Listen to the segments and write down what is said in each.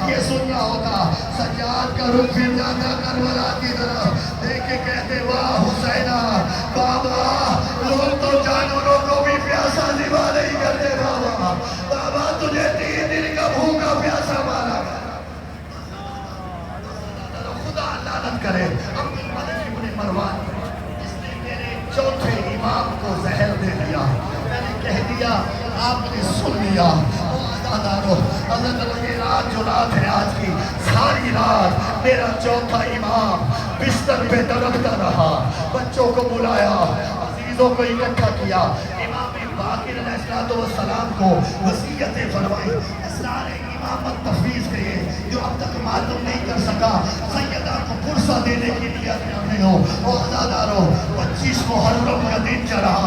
یہ سننا ہوتا سجاد کا رخ پھر جاتا کربلا کی طرف دیکھ کے کہتے واہ حسینہ بابا لوگ تو جانوروں کو بھی پیاسا زبا نہیں کرتے بابا بابا تجھے 3 دن کا بھوکا پیاسا مارا خدا لعنت کرے عبد الملک ابن مروان اس نے میرے چوتھے امام کو زہر دے دیا میں نے کہہ دیا آپ نے سن لیا حضرت یہ رات جو رات ہے آج کی ساری رات میرا چوتھا امام بستر پہ تڑپتا رہا بچوں کو بلایا عزیزوں کو اکٹھا کیا امام باقر علیہ السلام کو وصیتیں فرمائی اسرار امامت تفویض کیے جو اب تک معلوم نہیں کر سکا سیدہ کو پرسہ دینے کی نیت میں ہو اور عزادارو 25 محرم کا دن چڑھا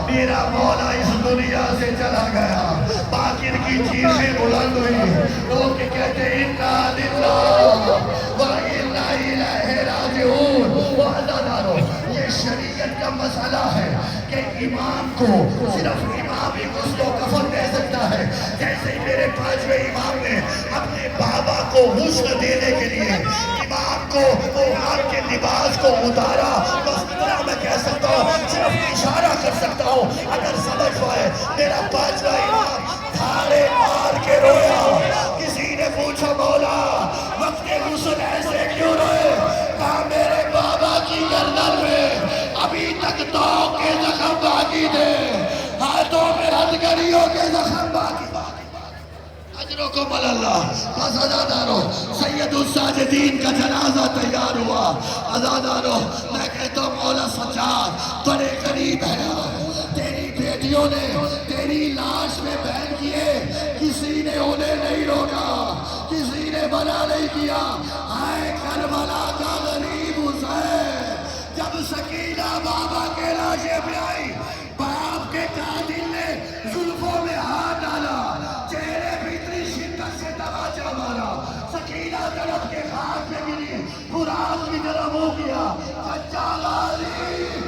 میرا مولا اس دنیا سے چلا گیا باقر کی چیخیں بلند ہوئی لوگ کہتے انا للہ و انا الیہ راجعون اور عزادارو یہ شریعت کا مسئلہ ہے کہ امام کو صرف امام ہی غسل و کفن دے سکتا ہے جیسے ہی میرے 5ویں امام نے اپنے بابا کو غسل دینے کے لیے امام کو امام کے لباس کو اتارا بس اتنا میں کہہ سکتا ہوں صرف اشارہ کر سکتا ہوں اگر سمجھ پائے میرا 5واں امام دھاڑے مار کے رویا کسی نے پوچھا مولا وقت غسل ایسے کیوں روئے کہا میرے بابا کی گردن میں ابھی تک تو کے زخم باقی تھے ہاتھوں میں ہتھکڑیوں کے زخم باقی اجرکم اللہ بس عزادارو سید الساجدین کا جنازہ تیار ہوا عزادارو میں کہتا ہوں مولا سجاد بڑے قریب ہے تیری بیٹیوں نے تیری لاش میں بہن کیے کسی نے انہیں نہیں روکا کسی نے منع نہیں کیا آئے کربلا کا غریب حسین جب سکینہ بابا کے لاشے پہ آئی باپ کے قاتل نے زلفوں میں ہاتھ ڈالا چہرے پہ اتنی شدت سے تماچا مارا سکینہ طرف کے خاک پہ گری فرات کی طرف ہو گیا سچا غازی